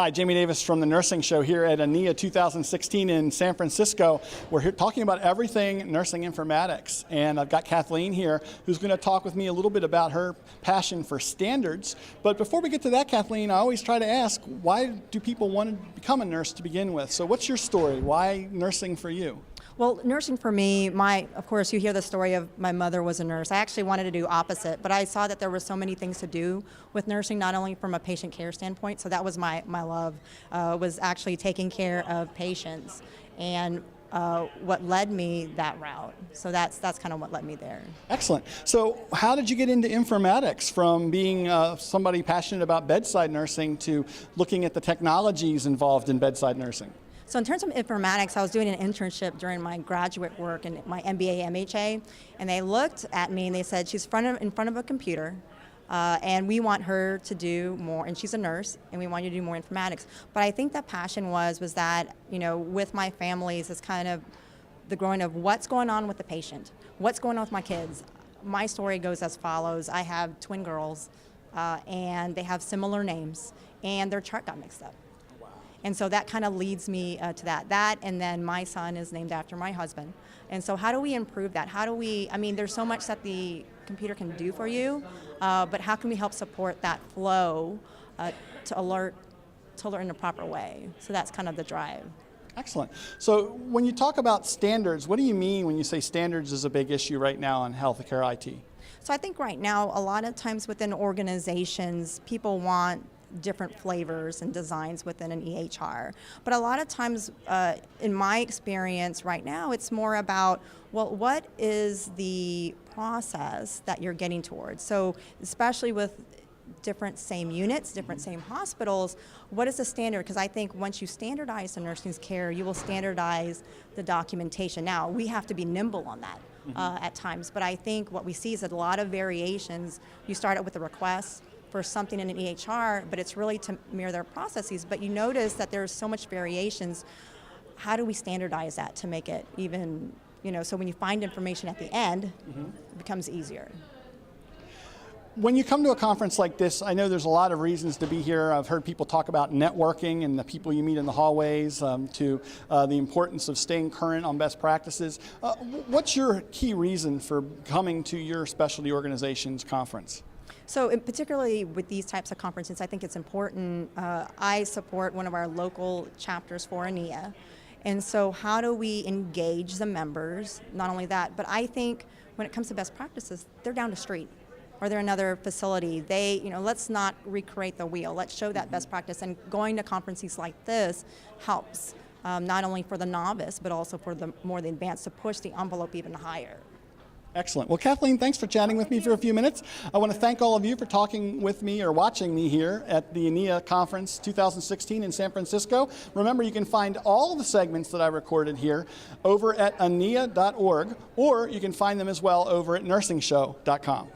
Hi, Jamie Davis from the Nursing Show here at ANIA 2016 in San Francisco. We're here talking about everything nursing informatics, and I've got Kathleen here who's going to talk with me a little bit about her passion for standards. But before we get to that, Kathleen, I always try to ask, why do people want to become a nurse to begin with? So what's your story? Why nursing for you? Well, nursing for me, of course, you hear the story of my mother was a nurse. I actually wanted to do opposite, but I saw that there were so many things to do with nursing, not only from a patient care standpoint, so that was my love, was actually taking care of patients, and what led me that route. So that's kind of what led me there. Excellent. So how did you get into informatics, from being somebody passionate about bedside nursing to looking at the technologies involved in bedside nursing? So in terms of informatics, I was doing an internship during my graduate work and my MBA, MHA, and they looked at me and they said, she's in front of a computer, and we want her to do more, and she's a nurse, and we want you to do more informatics. But I think the passion was that, with my families, it's kind of the growing of what's going on with the patient, what's going on with my kids. My story goes as follows. I have twin girls, and they have similar names, and their chart got mixed up. And so that kind of leads me to that, and then my son is named after my husband. And so how do we improve that? There's so much that the computer can do for you, but how can we help support that flow to alert in the proper way? So that's kind of the drive. Excellent. So when you talk about standards, what do you mean when you say standards is a big issue right now in healthcare IT? So I think right now, a lot of times within organizations, people want different flavors and designs within an EHR. But a lot of times, in my experience right now, it's more about, well, what is the process that you're getting towards? So especially with different same units, different same hospitals, what is the standard? Because I think once you standardize the nursing care, you will standardize the documentation. Now, we have to be nimble on that at times, but I think what we see is that a lot of variations. You start out with a request for something in an EHR, but it's really to mirror their processes. But you notice that there's so much variations. How do we standardize that to make it even, so when you find information at the end, it becomes easier. When you come to a conference like this, I know there's a lot of reasons to be here. I've heard people talk about networking and the people you meet in the hallways, to the importance of staying current on best practices. What's your key reason for coming to your specialty organization's conference? So particularly with these types of conferences, I think it's important. I support one of our local chapters for ANIA. And so how do we engage the members? Not only that, but I think when it comes to best practices, they're down the street or they're another facility. Let's not recreate the wheel. Let's show that best practice. And going to conferences like this helps, not only for the novice, but also for the more advanced, to push the envelope even higher. Excellent. Well, Kathleen, thanks for chatting with me for a few minutes. I want to thank all of you for talking with me or watching me here at the ANIA Conference 2016 in San Francisco. Remember, you can find all of the segments that I recorded here over at ania.org, or you can find them as well over at NursingShow.com.